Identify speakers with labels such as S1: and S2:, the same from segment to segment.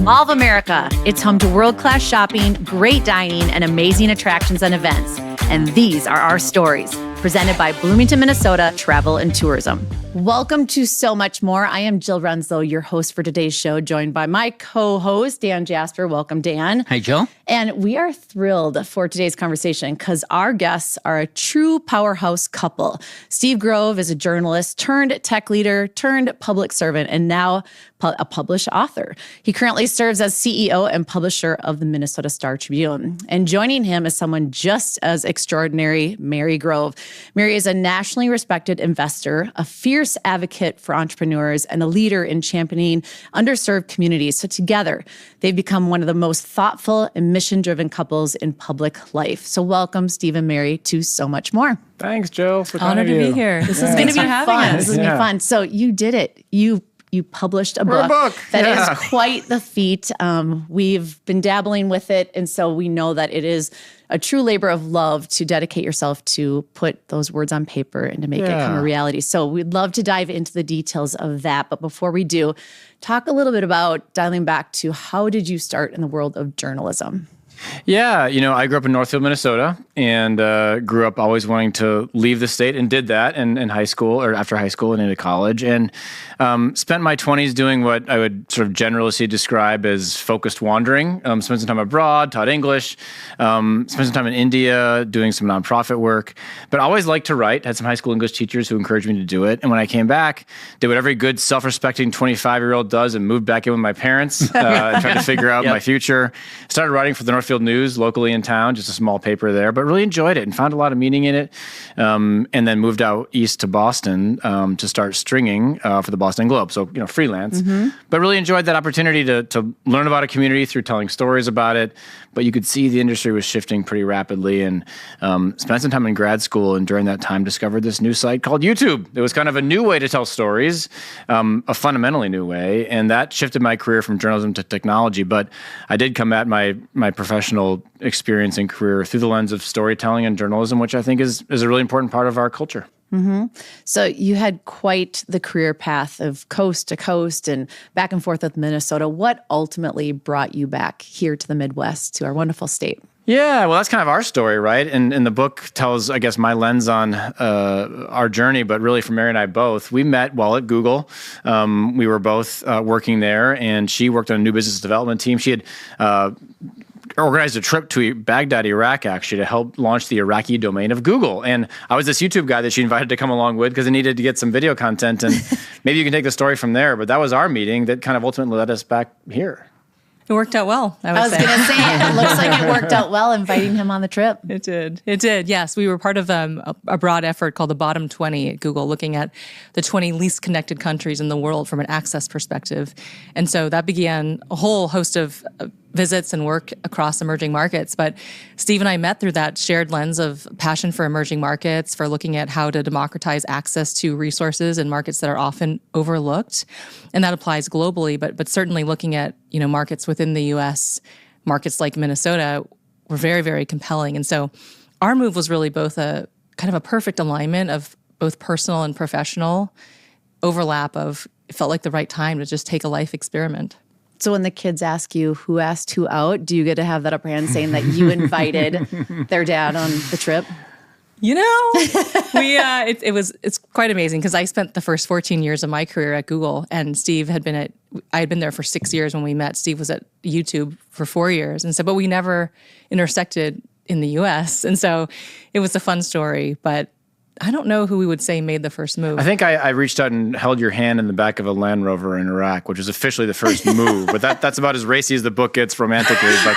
S1: Mall of America. It's home to world-class shopping, great dining, and amazing attractions and events. And these are our stories, presented by Bloomington, Minnesota Travel and Tourism. Welcome to So Much More. I am Jill Renzo, your host for today's show, joined by my co-host, Dan Jasper. Welcome, Dan.
S2: Hi, Jill.
S1: And we are thrilled for today's conversation because our guests are a true powerhouse couple. Steve Grove is a journalist turned tech leader turned public servant and now a published author. He currently serves as CEO and publisher of the Minnesota Star Tribune. And joining him is someone just as extraordinary, Mary Grove. Mary is a nationally respected investor, a fierce advocate for entrepreneurs, and a leader in championing underserved communities. So together, they've become one of the most thoughtful and mission-driven couples in public life. So welcome, Steve and Mary, to So Much More.
S3: Thanks, Jill, for
S4: honored to be here.
S1: This is going to be fun. This is going to be fun. So you did it. You published a book. That is quite the feat. We've been dabbling with it, and so we know that it is a true labor of love to dedicate yourself to put those words on paper and to make it come a reality. So we'd love to dive into the details of that. But before we do, talk a little bit about dialing back to how did you start in the world of journalism?
S3: Yeah, I grew up in Northfield, Minnesota, and grew up always wanting to leave the state, and did that in high school or after high school and into college, and spent my 20s doing what I would sort of generously describe as focused wandering. Spent some time abroad, taught English, spent some time in India doing some nonprofit work, but always liked to write. Had some high school English teachers who encouraged me to do it, and when I came back, did what every good self-respecting 25-year-old does and moved back in with my parents and tried to figure out my future. Started writing for the Northfield News locally in town, just a small paper there, but really enjoyed it and found a lot of meaning in it. And then moved out east to Boston to start stringing for the Boston Globe. So, freelance, but really enjoyed that opportunity to learn about a community through telling stories about it. But you could see the industry was shifting pretty rapidly, and spent some time in grad school, and during that time discovered this new site called YouTube. It was kind of a new way to tell stories, a fundamentally new way, and that shifted my career from journalism to technology. But I did come at my professional experience and career through the lens of storytelling and journalism, which I think is a really important part of our culture.
S1: Mm-hmm. So you had quite the career path of coast to coast and back and forth with Minnesota. What ultimately brought you back here to the Midwest, to our wonderful state?
S3: Yeah, well, that's kind of our story, right? And the book tells, I guess, my lens on our journey, but really for Mary and I both. We met while at Google. We were both working there, and she worked on a new business development team. She had organized a trip to Baghdad, Iraq, actually, to help launch the Iraqi domain of Google. And I was this YouTube guy that she invited to come along with because I needed to get some video content. And maybe you can take the story from there. But that was our meeting that kind of ultimately led us back here.
S4: It worked out well, I
S1: was going to say, it looks like it worked out well, inviting him on the trip.
S4: It did. Yes, we were part of a broad effort called the Bottom 20 at Google, looking at the 20 least connected countries in the world from an access perspective. And so that began a whole host of visits and work across emerging markets. But Steve and I met through that shared lens of passion for emerging markets, for looking at how to democratize access to resources in markets that are often overlooked. And that applies globally, but certainly looking at, markets within the U.S., markets like Minnesota were very, very compelling. And so our move was really both a kind of a perfect alignment of both personal and professional overlap of, it felt like the right time to just take a life experiment.
S1: So when the kids ask you who asked who out, do you get to have that upper hand saying that you invited their dad on the trip?
S4: It's quite amazing because I spent the first 14 years of my career at Google, and Steve I had been there for 6 years when we met. Steve was at YouTube for 4 years. And so, but we never intersected in the US. And so it was a fun story, but I don't know who we would say made the first move.
S3: I think I reached out and held your hand in the back of a Land Rover in Iraq, which was officially the first move. But that's about as racy as the book gets romantically. But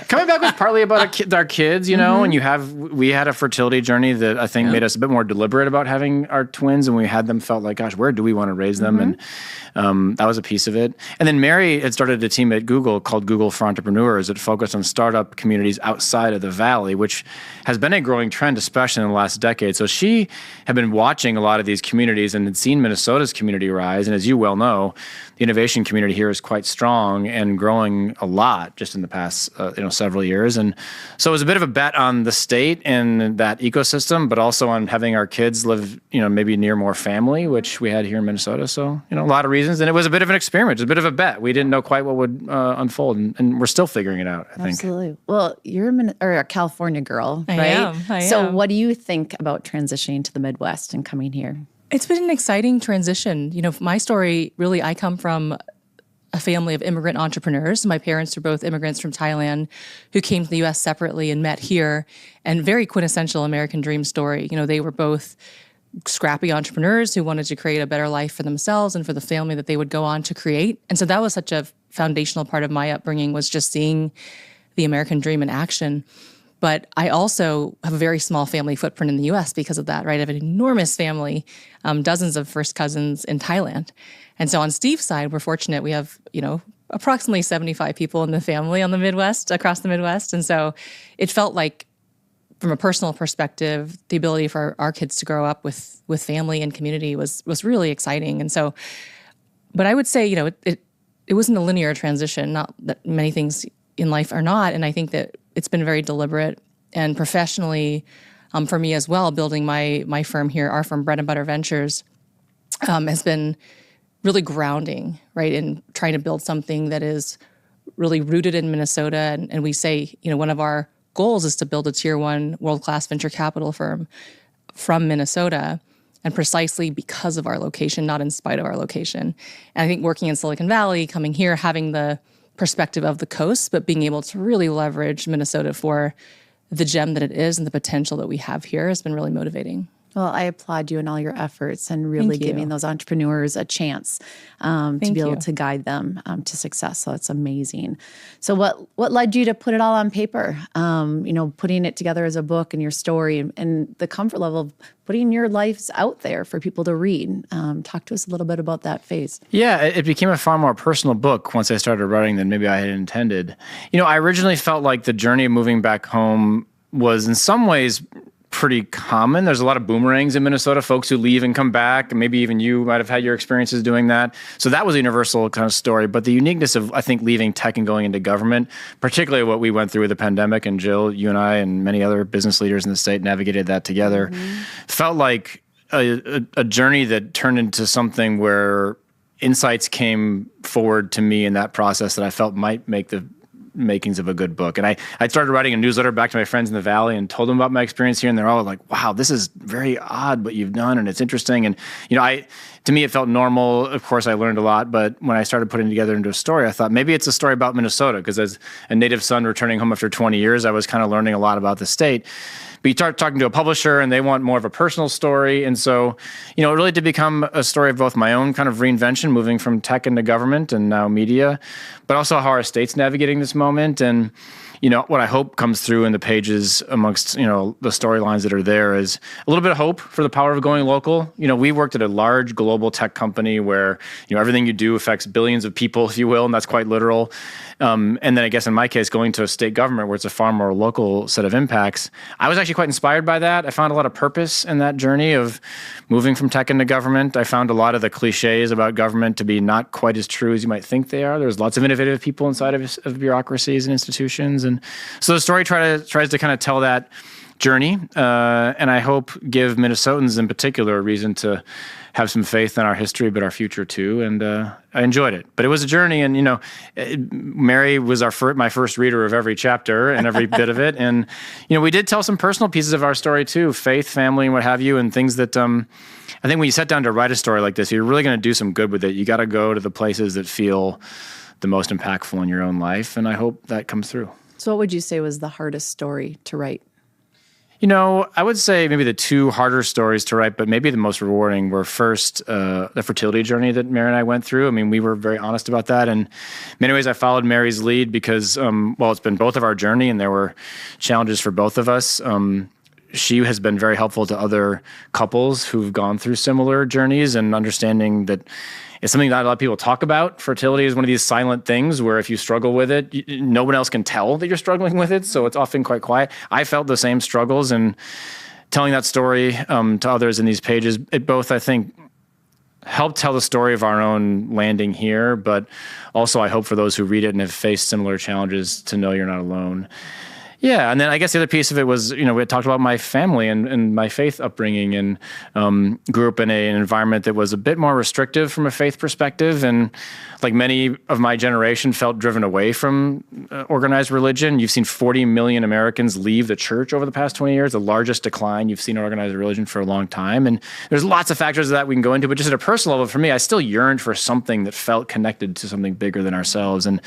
S3: coming back was partly about our kids, and we had a fertility journey that I think made us a bit more deliberate about having our twins, and we had them felt like, gosh, where do we want to raise them? And that was a piece of it. And then Mary had started a team at Google called Google for Entrepreneurs that focused on startup communities outside of the Valley, which has been a growing trend, especially in the last decade. So she had been watching a lot of these communities and had seen Minnesota's community rise. And as you well know, the innovation community here is quite strong and growing a lot just in the past several years. And so it was a bit of a bet on the state and that ecosystem, but also on having our kids live, maybe near more family, which we had here in Minnesota. So, a lot of reasons. And it was a bit of an experiment, it was a bit of a bet. We didn't know quite what would unfold, and we're still figuring it out, I think.
S1: Absolutely. Well, you're a California girl, right?
S4: I am.
S1: So what do you think about transitioning to the Midwest and coming here?
S4: It's been an exciting transition. My story, really, I come from a family of immigrant entrepreneurs. My parents are both immigrants from Thailand who came to the U.S. separately and met here, and very quintessential American dream story. They were both scrappy entrepreneurs who wanted to create a better life for themselves and for the family that they would go on to create. And so that was such a foundational part of my upbringing, was just seeing the American dream in action. But I also have a very small family footprint in the U.S. because of that, right? I have an enormous family, dozens of first cousins in Thailand. And so on Steve's side, we're fortunate. We have, approximately 75 people in the family on the Midwest, across the Midwest. And so it felt like, from a personal perspective, the ability for our kids to grow up with family and community was really exciting. And so, but I would say, it wasn't a linear transition, not that many things in life are not. And I think that it's been very deliberate, and professionally, for me as well, building my firm here, our firm, Bread and Butter Ventures, has been really grounding, right, in trying to build something that is really rooted in Minnesota. And we say, one of our goals is to build a tier 1 world-class venture capital firm from Minnesota, and precisely because of our location, not in spite of our location. And I think working in Silicon Valley, coming here, having the perspective of the coast, but being able to really leverage Minnesota for the gem that it is and the potential that we have here has been really motivating.
S1: Well, I applaud you in all your efforts and really giving those entrepreneurs a chance to be able to guide them to success. So it's amazing. So what led you to put it all on paper? Putting it together as a book and your story, and the comfort level of putting your lives out there for people to read. Talk to us a little bit about that phase.
S3: Yeah, it became a far more personal book once I started writing than maybe I had intended. I originally felt like the journey of moving back home was in some ways pretty common. There's a lot of boomerangs in Minnesota, folks who leave and come back, and maybe even you might have had your experiences doing that. So that was a universal kind of story. But the uniqueness of, I think, leaving tech and going into government, particularly what we went through with the pandemic, and Jill, you and I and many other business leaders in the state navigated that together, felt like a journey that turned into something where insights came forward to me in that process that I felt might make the makings of a good book. And I started writing a newsletter back to my friends in the Valley and told them about my experience here, and they're all like, wow, this is very odd what you've done, and it's interesting. And to me, it felt normal. Of course, I learned a lot, but when I started putting it together into a story, I thought maybe it's a story about Minnesota, because as a native son returning home after 20 years, I was kind of learning a lot about the state. But you start talking to a publisher and they want more of a personal story. And so, it really did become a story of both my own kind of reinvention, moving from tech into government and now media, but also how our state's navigating this moment. And, what I hope comes through in the pages amongst, the storylines that are there is a little bit of hope for the power of going local. We worked at a large global tech company where, everything you do affects billions of people, if you will, and that's quite literal. And then I guess in my case, going to a state government where it's a far more local set of impacts, I was actually quite inspired by that. I found a lot of purpose in that journey of moving from tech into government. I found a lot of the cliches about government to be not quite as true as you might think they are. There's lots of innovative people inside of bureaucracies and institutions. And so the story tries to kind of tell that journey, and I hope give Minnesotans in particular a reason to have some faith in our history, but our future too. And I enjoyed it, but it was a journey. And Mary was my first reader of every chapter and every bit of it. And we did tell some personal pieces of our story too, faith, family, and what have you, and things that I think when you sit down to write a story like this, you're really going to do some good with it. You got to go to the places that feel the most impactful in your own life, and I hope that comes through.
S1: So what would you say was the hardest story to write?
S3: I would say maybe the two harder stories to write, but maybe the most rewarding were first the fertility journey that Mary and I went through. I mean, we were very honest about that. And in many ways, I followed Mary's lead because, it's been both of our journey and there were challenges for both of us. She has been very helpful to other couples who've gone through similar journeys, and understanding that it's something that a lot of people talk about. Fertility is one of these silent things where if you struggle with it, no one else can tell that you're struggling with it. So it's often quite quiet. I felt the same struggles, and telling that story to others in these pages, it both, I think, helped tell the story of our own landing here, but also I hope for those who read it and have faced similar challenges to know you're not alone. Yeah, and then I guess the other piece of it was, we had talked about my family and my faith upbringing, and grew up in an environment that was a bit more restrictive from a faith perspective, and like many of my generation felt driven away from organized religion. You've seen 40 million Americans leave the church over the past 20 years, the largest decline you've seen in organized religion for a long time. And there's lots of factors of that we can go into, but just at a personal level, for me, I still yearned for something that felt connected to something bigger than ourselves. And,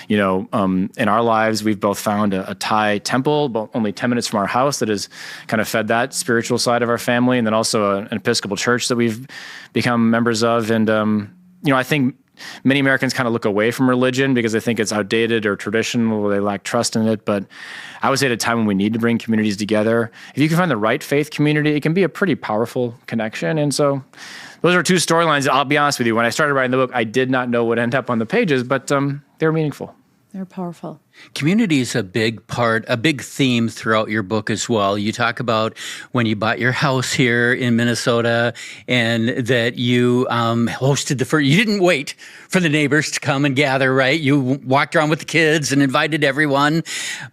S3: in our lives, we've both found a Thai temple, about only 10 minutes from our house, that has kind of fed that spiritual side of our family. And then also an Episcopal church that we've become members of. And, I think many Americans kind of look away from religion because they think it's outdated or traditional, or they lack trust in it. But I would say at a time when we need to bring communities together, if you can find the right faith community, it can be a pretty powerful connection. And so those are two storylines that, I'll be honest with you, when I started writing the book, I did not know what would end up on the pages, but they were meaningful.
S1: They're powerful.
S2: Community is a big part, a big theme throughout your book as well. You talk about when you bought your house here in Minnesota, and that you hosted the first, you didn't wait for the neighbors to come and gather, right? You walked around with the kids and invited everyone.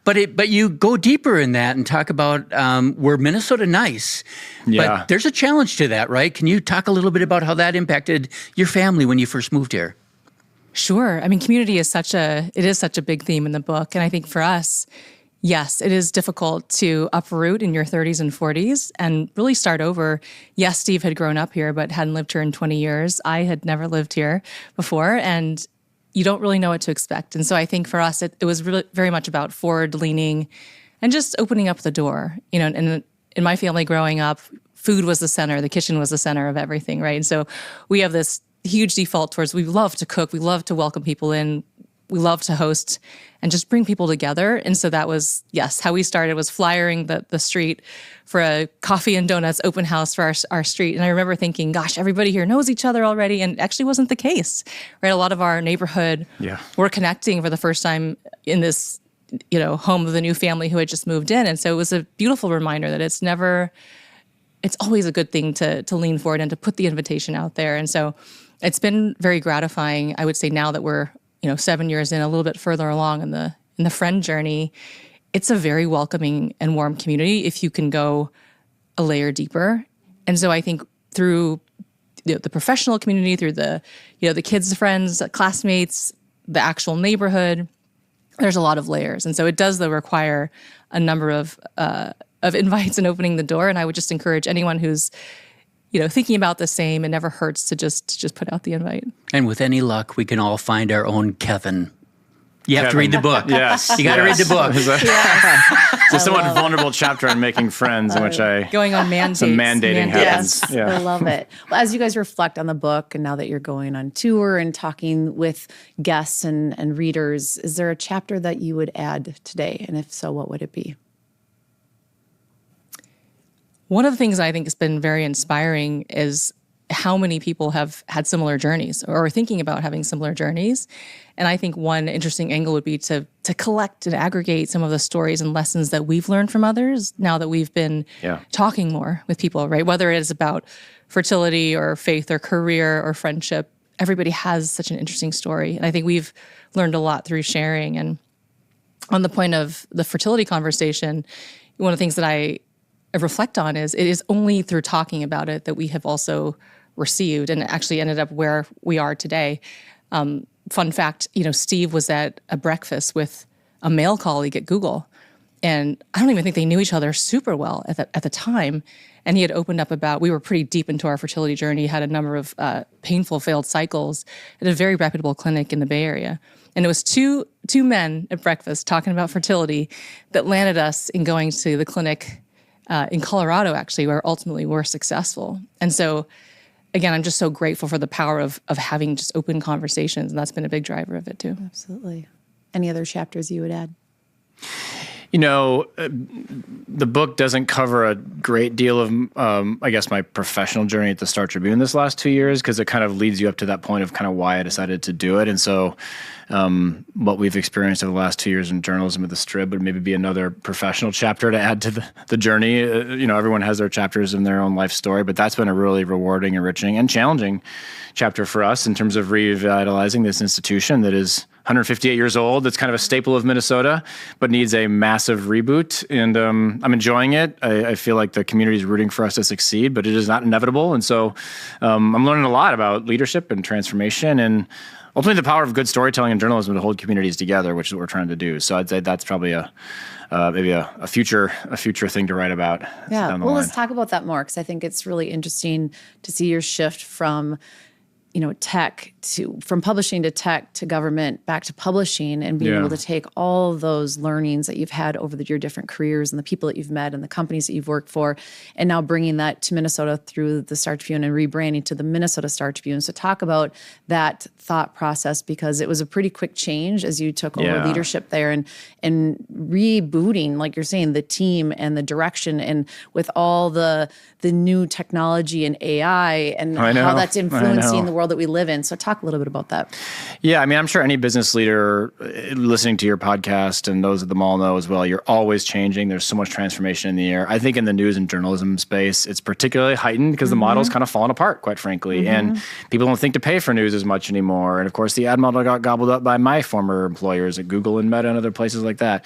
S2: But you go deeper in that and talk about we're Minnesota nice.
S1: Yeah.
S2: But there's a challenge to that, right? Can you talk a little bit about how that impacted your family when you first moved here?
S4: Sure. I mean, community is such a big theme in the book. And I think for us, yes, it is difficult to uproot in your 30s and 40s and really start over. Yes, Steve had grown up here, but hadn't lived here in 20 years. I had never lived here before, and you don't really know what to expect. And so I think for us, it was really very much about forward leaning and just opening up the door. And in my family growing up, food was the center, the kitchen was the center of everything, right? And so we have this huge default towards, we love to cook, we love to welcome people in, we love to host and just bring people together. And so that was, yes, how we started was flyering the street for a coffee and donuts open house for our street. And I remember thinking, gosh, everybody here knows each other already. And it actually wasn't the case, right? A lot of our neighborhood were connecting for the first time in this, home of the new family who had just moved in. And so it was a beautiful reminder that it's always a good thing to lean forward and to put the invitation out there. And so it's been very gratifying, I would say, now that we're 7 years in, a little bit further along in the friend journey. It's a very welcoming and warm community if you can go a layer deeper. And so I think through the professional community, through the kids' friends, classmates, the actual neighborhood, there's a lot of layers. And so it does, though, require a number of invites and opening the door. And I would just encourage anyone who's thinking about the same, it never hurts to just put out the invite.
S2: And with any luck, we can all find our own Kevin. You have to read the book.
S3: Yes.
S2: You got to read the book.
S3: It's a somewhat vulnerable chapter on making friends, in which
S4: going on man dates.
S3: Some mandating happens.
S1: Yes, I love it. Well, as you guys reflect on the book, and now that you're going on tour and talking with guests and readers, is there a chapter that you would add today? And if so, what would it be?
S4: One of the things I think has been very inspiring is how many people have had similar journeys or are thinking about having similar journeys. And I think one interesting angle would be to collect and aggregate some of the stories and lessons that we've learned from others now that we've been talking more with people, right? Whether it is about fertility or faith or career or friendship, everybody has such an interesting story. And I think we've learned a lot through sharing. And on the point of the fertility conversation, one of the things that I reflect on is it is only through talking about it that we have also received and actually ended up where we are today. Fun fact, Steve was at a breakfast with a male colleague at Google, and I don't even think they knew each other super well at the time. And he had opened up about, we were pretty deep into our fertility journey, had a number of painful failed cycles at a very reputable clinic in the Bay Area. And it was two men at breakfast talking about fertility that landed us in going to the clinic in Colorado, actually, where ultimately we're successful. And so, again, I'm just so grateful for the power of having just open conversations, and that's been a big driver of it too.
S1: Absolutely. Any other chapters you would add?
S3: The book doesn't cover a great deal of, I guess, my professional journey at the Star Tribune this last 2 years, because it kind of leads you up to that point of kind of why I decided to do it. And so what we've experienced over the last 2 years in journalism at the Strib would maybe be another professional chapter to add to the journey. Everyone has their chapters in their own life story, but that's been a really rewarding, enriching, and challenging chapter for us in terms of revitalizing this institution that is 158 years old. That's kind of a staple of Minnesota, but needs a massive reboot. And I'm enjoying it. I feel like the community is rooting for us to succeed, but it is not inevitable. And so I'm learning a lot about leadership and transformation, and ultimately the power of good storytelling and journalism to hold communities together, which is what we're trying to do. So I'd say that's probably maybe a future thing to write about.
S1: Yeah.
S3: Down the
S1: Well,
S3: line.
S1: let's talk about that more, because I think it's really interesting to see your shift from from publishing to tech to government back to publishing, and being able to take all those learnings that you've had over your different careers and the people that you've met and the companies that you've worked for, and now bringing that to Minnesota through the Star Tribune and rebranding to the Minnesota Star Tribune. So talk about that thought process, because it was a pretty quick change as you took over leadership there, and rebooting, like you're saying, the team and the direction, and with all the new technology and AI and how that's influencing the world that we live in. So talk a little bit about that.
S3: Yeah, I mean, I'm sure any business leader listening to your podcast and those at the mall know as well, you're always changing. There's so much transformation in the air. I think in the news and journalism space, it's particularly heightened because the model's kind of fallen apart, quite frankly. And people don't think to pay for news as much anymore. And of course, the ad model got gobbled up by my former employers at Google and Meta and other places like that.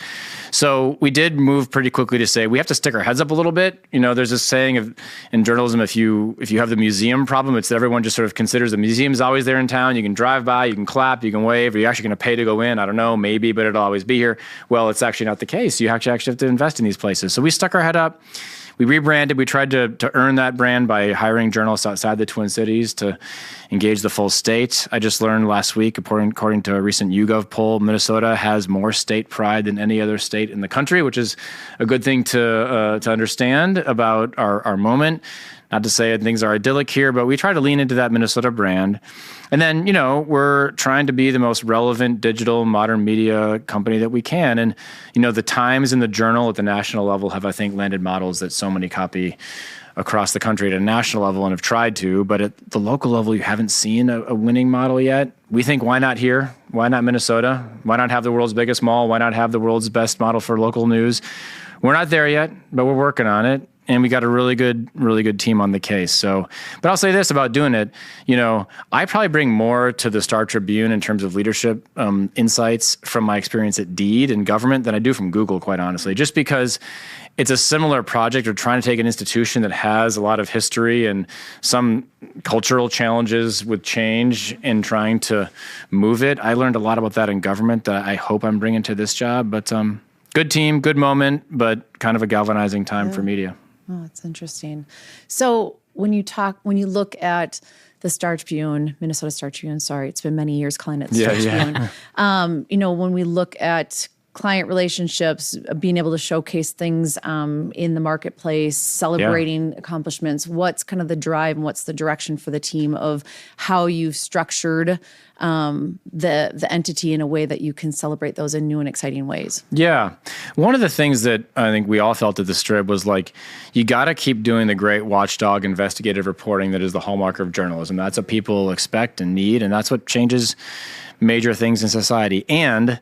S3: So we did move pretty quickly to say we have to stick our heads up a little bit. There's this saying in journalism, if you have the museum problem, it's that everyone just sort of considers the museum's always there in town. You can drive by, you can clap, you can wave. Are you actually going to pay to go in? I don't know, maybe, but it'll always be here. Well, it's actually not the case. You actually have to invest in these places. So we stuck our head up. We rebranded. We tried to earn that brand by hiring journalists outside the Twin Cities to engage the full state. I just learned last week, according to a recent YouGov poll, Minnesota has more state pride than any other state in the country, which is a good thing to understand about our moment. Not to say things are idyllic here, but we try to lean into that Minnesota brand. And then, we're trying to be the most relevant digital modern media company that we can. And, the Times and the Journal at the national level have, I think, landed models that so many copy across the country at a national level and have tried to. But at the local level, you haven't seen a winning model yet. We think, why not here? Why not Minnesota? Why not have the world's biggest mall? Why not have the world's best model for local news? We're not there yet, but we're working on it. And we got a really good team on the case. So, but I'll say this about doing it, I probably bring more to the Star Tribune in terms of leadership insights from my experience at Deed and government than I do from Google, quite honestly, just because it's a similar project. We're trying to take an institution that has a lot of history and some cultural challenges with change and trying to move it. I learned a lot about that in government that I hope I'm bringing to this job, but good team, good moment, but kind of a galvanizing time for media.
S1: Oh, that's interesting. So when you look at the Star Tribune, Minnesota Star Tribune, sorry, it's been many years calling it Star Tribune. When we look at client relationships, being able to showcase things in the marketplace, celebrating accomplishments, what's kind of the drive and what's the direction for the team of how you've structured the entity in a way that you can celebrate those in new and exciting ways? Yeah.
S3: One of the things that I think we all felt at the Strib was like, you got to keep doing the great watchdog investigative reporting that is the hallmark of journalism. That's what people expect and need, and that's what changes major things in society. And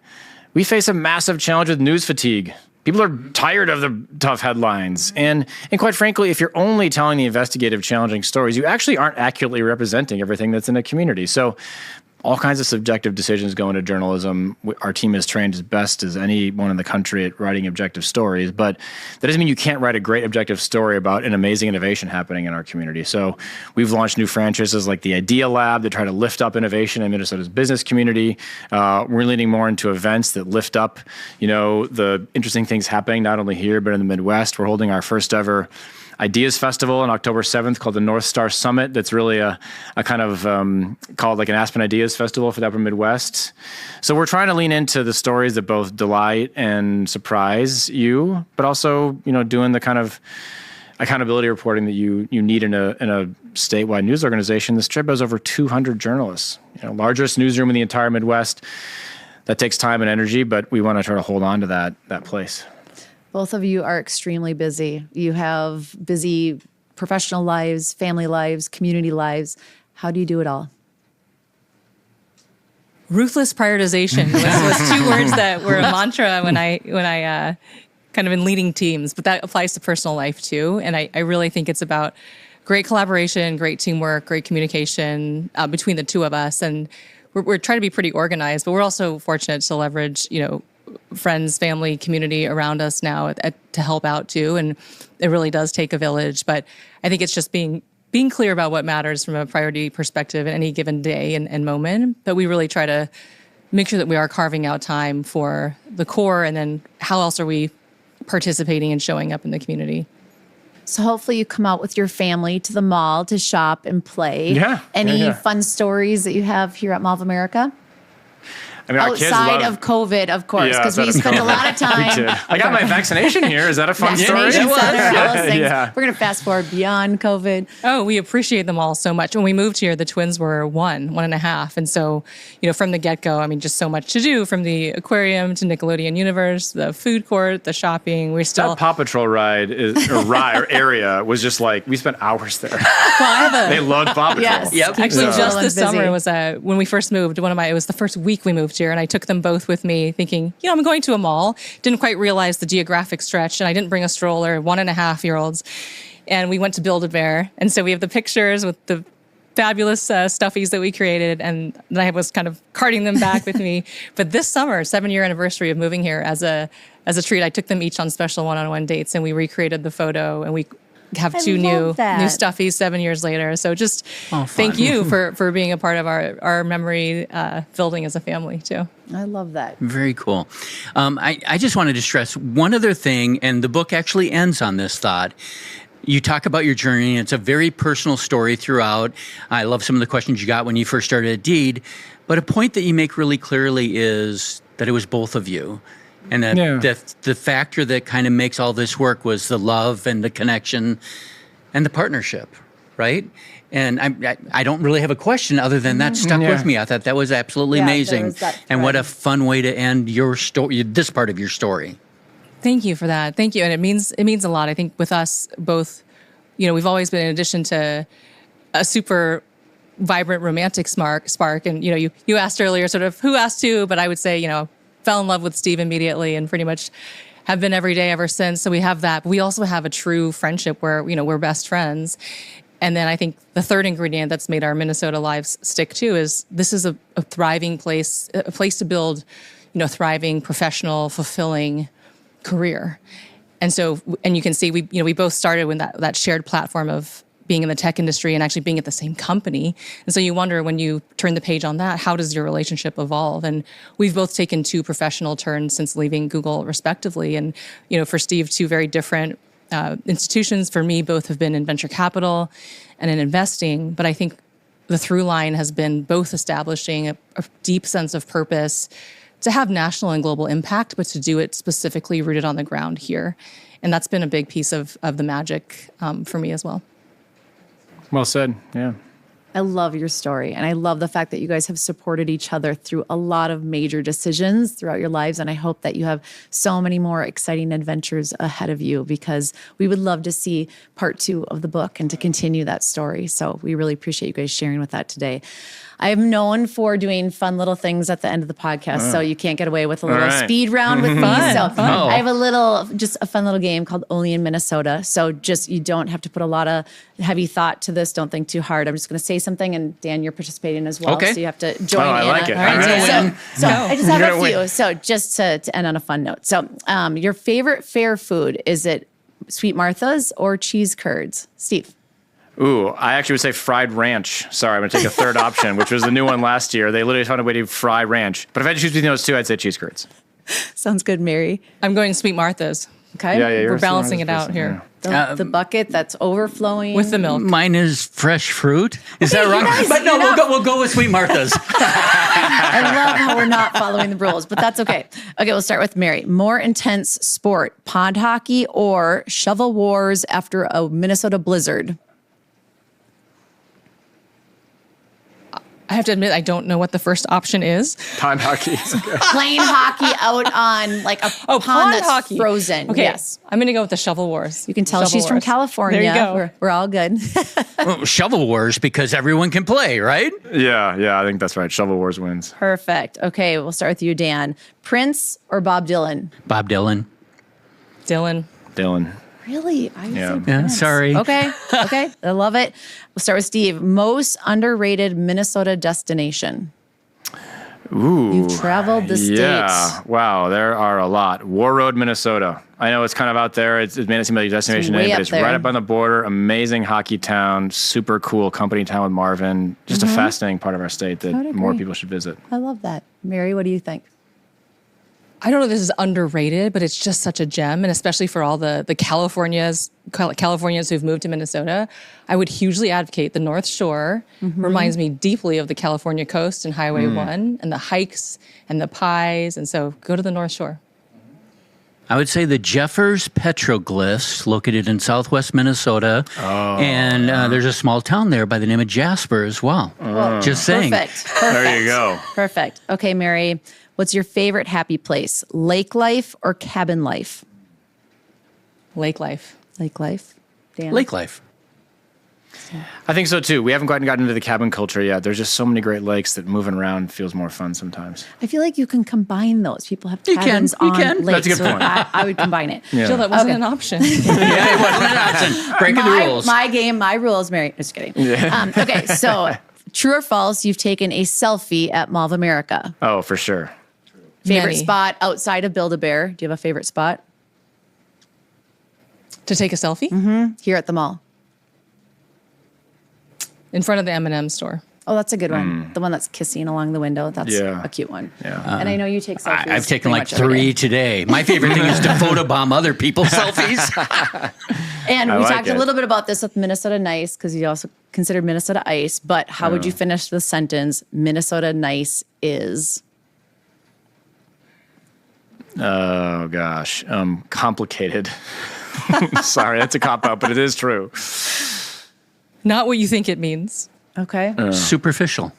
S3: we face a massive challenge with news fatigue. People are tired of the tough headlines. And quite frankly, if you're only telling the investigative, challenging stories, you actually aren't accurately representing everything that's in a community. So all kinds of subjective decisions go into journalism. Our team is trained as best as anyone in the country at writing objective stories, but that doesn't mean you can't write a great objective story about an amazing innovation happening in our community. So we've launched new franchises like the Idea Lab that try to lift up innovation in Minnesota's business community. We're leaning more into events that lift up, the interesting things happening not only here, but in the Midwest. We're holding our first ever Ideas Festival on October 7th called the North Star Summit. That's really a kind of called like an Aspen Ideas Festival for the Upper Midwest. So we're trying to lean into the stories that both delight and surprise you, but also, doing the kind of accountability reporting that you need in a statewide news organization. The Strib has over 200 journalists, largest newsroom in the entire Midwest. That takes time and energy, but we want to try to hold on to that place.
S1: Both of you are extremely busy. You have busy professional lives, family lives, community lives. How do you do it all?
S4: Ruthless prioritization was two words that were a mantra when I kind of in leading teams, but that applies to personal life too. And I really think it's about great collaboration, great teamwork, great communication between the two of us. And we're trying to be pretty organized, but we're also fortunate to leverage, friends, family, community around us now to help out too. And it really does take a village. But I think it's just being clear about what matters from a priority perspective at any given day and moment. But we really try to make sure that we are carving out time for the core, and then how else are we participating and showing up in the community.
S1: So hopefully you come out with your family to the mall to shop and play.
S3: Yeah.
S1: Any fun stories that you have here at Mall of America?
S3: I mean, our kids
S1: Outside
S3: love,
S1: of COVID, of course,
S3: Yeah,
S1: because we
S3: outside of
S1: spend a
S3: COVID.
S1: lot of time.
S3: We did. I got my vaccination here. Is that a fun story?
S1: Vaccination center, all those things.
S3: Yeah.
S1: We're going to fast forward beyond COVID.
S4: Oh, we appreciate them all so much. When we moved here, the twins were 1.5. And so, from the get-go, I mean, just so much to do, from the aquarium to Nickelodeon Universe, the food court, the shopping. We're still...
S3: That Paw Patrol ride or area was just like, we spent hours there. They loved Paw Patrol.
S1: Yes.
S2: Yep.
S4: Actually,
S1: Keep
S4: just
S1: them
S4: this
S1: busy.
S4: summer was when we first moved. It was the first week we moved here, and I took them both with me, thinking, I'm going to a mall. Didn't quite realize the geographic stretch, and I didn't bring a stroller. 1.5-year-olds, and we went to Build-A-Bear, and so we have the pictures with the fabulous stuffies that we created, and then I was kind of carting them back with me. But this summer, 7-year anniversary of moving here, as a treat, I took them each on special one-on-one dates, and we recreated the photo, and we have two new stuffies 7 years later. So just thank you for being a part of our memory building as a family too.
S1: I love that.
S2: Very cool. I just wanted to stress one other thing, and the book actually ends on this thought. You talk about your journey, and it's a very personal story throughout. I love some of the questions you got when you first started at Deed, but a point that you make really clearly is that it was both of you. And that the factor that kind of makes all this work was the love and the connection and the partnership, right? And I don't really have a question other than that stuck with me. I thought that was absolutely amazing. And what a fun way to end your story, this part of your story.
S4: Thank you for that. Thank you. And it means a lot. I think with us both, we've always been, in addition to a super vibrant romantic spark. And, you asked earlier sort of who asked who, but I would say, fell in love with Steve immediately and pretty much have been every day ever since. So we have that. But we also have a true friendship where, we're best friends. And then I think the third ingredient that's made our Minnesota lives stick too is this is a thriving place, a place to build, thriving, professional, fulfilling career. And so, and you can see we both started with that shared platform of being in the tech industry and actually being at the same company. And so you wonder, when you turn the page on that, how does your relationship evolve? And we've both taken 2 professional turns since leaving Google respectively. And, for Steve, 2 very different institutions. For me, both have been in venture capital and in investing. But I think the through line has been both establishing a deep sense of purpose to have national and global impact, but to do it specifically rooted on the ground here. And that's been a big piece of the magic for me as well.
S3: Well said. Yeah.
S1: I love your story. And I love the fact that you guys have supported each other through a lot of major decisions throughout your lives. And I hope that you have so many more exciting adventures ahead of you, because we would love to see part 2 of the book and to continue that story. So we really appreciate you guys sharing with that today. I am known for doing fun little things at the end of the podcast, so you can't get away with a little speed round with me. So I have a fun little game called Only in Minnesota. So you don't have to put a lot of heavy thought to this. Don't think too hard. I'm just going to say something, and Dan, you're participating as well.
S2: Okay.
S1: So you have to join in.
S3: I like it.
S1: All right. So I just have a few.
S3: Win.
S1: So just to end on a fun note. So your favorite fair food, is it Sweet Martha's or cheese curds? Steve.
S3: Ooh, I actually would say fried ranch. Sorry, I'm going to take a third option, which was the new one last year. They literally found a way to fry ranch. But if I had to choose between those 2, I'd say cheese curds.
S1: Sounds good, Mary.
S4: I'm going Sweet Martha's.
S1: Okay.
S3: Yeah,
S4: We're balancing it out here.
S1: The bucket that's overflowing.
S4: With the milk.
S2: Mine is fresh fruit. Is that wrong?
S1: guys,
S2: But no, we'll go with Sweet Martha's.
S1: I love how we're not following the rules, but that's okay. Okay, we'll start with Mary. More intense sport, pond hockey or shovel wars after a Minnesota blizzard?
S4: I have to admit, I don't know what the first option is.
S3: Pond hockey.
S1: Playing hockey out on like a pond that's
S4: hockey.
S1: frozen.
S4: Okay,
S1: Yes.
S4: I'm going to go with the Shovel Wars.
S1: You can tell
S4: Shovel
S1: she's from
S4: Wars.
S1: California.
S4: There you go.
S1: We're all good.
S2: Well, Shovel Wars, because everyone can play, right?
S3: Yeah, I think that's right. Shovel Wars wins.
S1: Perfect. Okay, we'll start with you, Dan. Prince or Bob Dylan?
S2: Bob Dylan.
S4: Dylan.
S1: Really? I would say
S3: Yeah.
S1: Prince.
S2: Sorry.
S1: Okay. I love it. We'll start with Steve. Most underrated Minnesota destination.
S3: Ooh.
S1: You've traveled the
S3: Yeah.
S1: states.
S3: Wow, there are a lot. War Road, Minnesota. I know it's kind of out there. It made it seem like a destination
S1: way
S3: name, but
S1: up
S3: it's
S1: there.
S3: right up on the border. Amazing hockey town. Super cool company town with Marvin. Just a fascinating part of our state that
S1: would
S3: more
S1: agree.
S3: people should visit.
S1: I love that. Mary, what do you think?
S4: I don't know if this is underrated, but it's just such a gem. And especially for all the Californians who've moved to Minnesota, I would hugely advocate the North Shore. Reminds me deeply of the California coast and Highway 1 and the hikes and the pies. And so go to the North Shore.
S2: I would say the Jeffers petroglyphs, located in southwest Minnesota. And there's a small town there by the name of Jasper as well. Just saying.
S1: Perfect.
S3: There you go.
S1: Perfect. Okay, Mary, what's your favorite happy place? Lake life or cabin life?
S4: Lake life.
S1: Lake life. Dan?
S2: Lake life.
S3: I think so too. We haven't gotten into the cabin culture yet. There's just so many great lakes that moving around feels more fun sometimes.
S1: I feel like you can combine those. People have
S2: You can,
S1: cabins
S2: you
S1: on
S2: can.
S1: lakes.
S3: That's a good
S1: so
S3: point.
S1: I would combine it.
S3: Yeah.
S4: Jill, that wasn't an option.
S2: Yeah, it wasn't an option. Breaking the rules.
S1: My game, my rules, Mary. Just kidding. Okay, so true or false, you've taken a selfie at Mall of America.
S3: Oh, for sure.
S1: Favorite
S4: Many.
S1: spot outside of Build-A-Bear? Do you have a favorite spot?
S4: To take a selfie
S1: Here at the mall.
S4: in front of the M&M store.
S1: Oh, that's a good one. The one that's kissing along the window. That's
S3: Yeah.
S1: a cute one.
S3: Yeah.
S1: And I know you take selfies.
S2: I've taken
S1: pretty
S2: like
S1: much every
S2: 3
S1: day.
S2: today. My favorite thing is to photobomb other people's selfies.
S1: And
S3: I
S1: we
S3: like
S1: talked
S3: it.
S1: a little bit about this with Minnesota Nice because you also considered Minnesota Ice. But how would you finish the sentence? Minnesota Nice is.
S3: Oh gosh, complicated. Sorry, that's a cop out, but it is true.
S4: Not what you think it means.
S1: Okay.
S2: Superficial.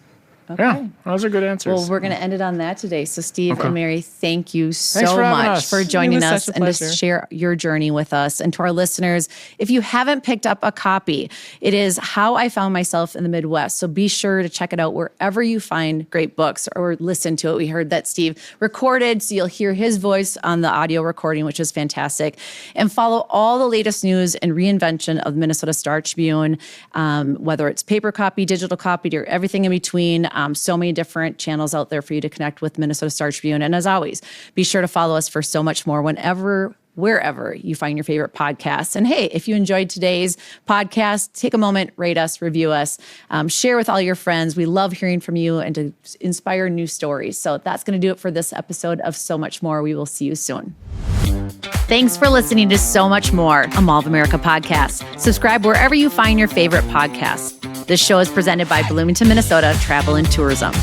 S3: Yeah, those are good answers.
S1: Well, we're going to end it on that today. So, Steve and Mary, thank you so
S3: for having
S1: much
S3: us.
S1: for
S3: It
S1: joining
S4: was
S1: us
S4: such a
S1: and to
S4: pleasure.
S1: share your journey with us. And to our listeners, if you haven't picked up a copy, it is How I Found Myself in the Midwest. So be sure to check it out wherever you find great books or listen to it. We heard that Steve recorded, so you'll hear his voice on the audio recording, which is fantastic. And follow all the latest news and reinvention of the Minnesota Star Tribune, whether it's paper copy, digital copy, or everything in between. So many different channels out there for you to connect with Minnesota Star Tribune. And as always, be sure to follow us for so much more wherever you find your favorite podcasts. And hey, if you enjoyed today's podcast, take a moment, rate us, review us, share with all your friends. We love hearing from you and to inspire new stories. So that's going to do it for this episode of So Much More. We will see you soon. Thanks for listening to So Much More, a Mall of America podcast. Subscribe wherever you find your favorite podcasts. This show is presented by Bloomington, Minnesota Travel and Tourism.